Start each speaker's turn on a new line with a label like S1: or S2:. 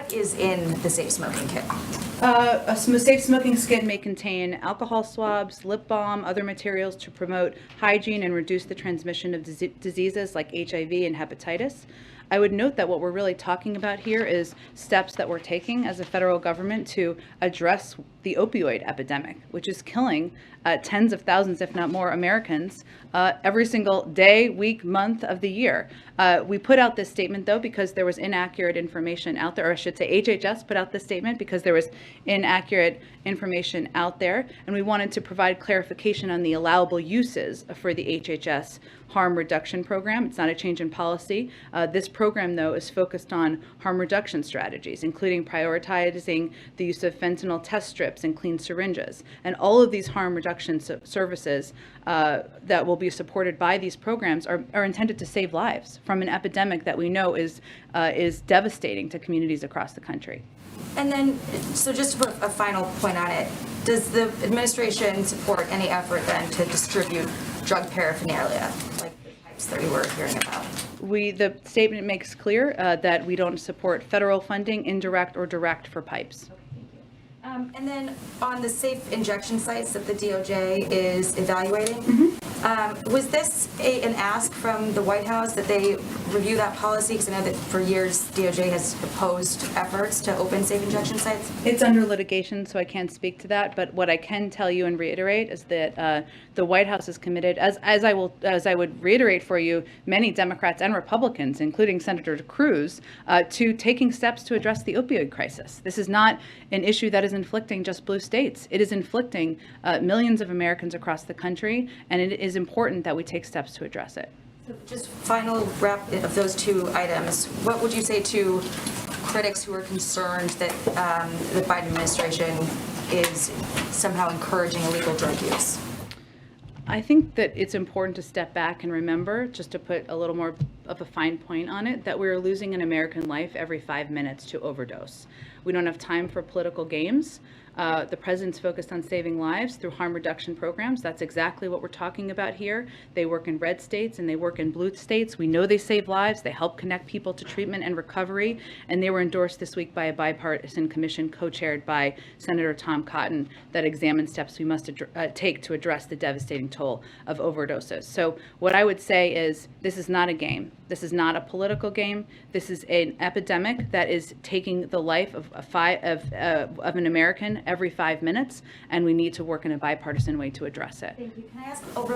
S1: what is in the safe smoking kit?
S2: A safe smoking kit may contain alcohol swabs, lip balm, other materials to promote hygiene and reduce the transmission of diseases like HIV and hepatitis. I would note that what we're really talking about here is steps that we're taking as a federal government to address the opioid epidemic, which is killing tens of thousands, if not more, Americans every single day, week, month of the year. We put out this statement, though, because there was inaccurate information out there, or I should say HHS put out this statement because there was inaccurate information out there, and we wanted to provide clarification on the allowable uses for the HHS harm reduction program. It's not a change in policy. This program, though, is focused on harm reduction strategies, including prioritizing the use of fentanyl test strips and clean syringes. And all of these harm reduction services that will be supported by these programs are intended to save lives from an epidemic that we know is devastating to communities across the country.
S1: And then, so just to put a final point on it, does the administration support any effort then to distribute drug paraphernalia, like the types that we were hearing about?
S2: The statement makes clear that we don't support federal funding, indirect or direct, for pipes.
S1: And then on the safe injection sites that the DOJ is evaluating, was this an ask from the White House that they review that policy? Because I know that for years DOJ has opposed efforts to open safe injection sites.
S2: It's under litigation, so I can't speak to that. But what I can tell you and reiterate is that the White House is committed, as I would reiterate for you, many Democrats and Republicans, including Senator Cruz, to taking steps to address the opioid crisis. This is not an issue that is inflicting just blue states. It is inflicting millions of Americans across the country, and it is important that we take steps to address it.
S1: So just final wrap of those two items, what would you say to critics who are concerned that the Biden administration is somehow encouraging illegal drug use?
S2: I think that it's important to step back and remember, just to put a little more of a fine point on it, that we're losing an American life every 5 minutes to overdose. We don't have time for political games. The president's focused on saving lives through harm reduction programs. That's exactly what we're talking about here. They work in red states and they work in blue states. We know they save lives. They help connect people to treatment and recovery. And they were endorsed this week by a bipartisan commission co-chaired by Senator Tom Cotton that examines steps we must take to address the devastating toll of overdoses. So what I would say is this is not a game. This is not a political game. This is an epidemic that is taking the life of an American every 5 minutes, and we need to work in a bipartisan way to address it.
S1: Thank you. Can I ask over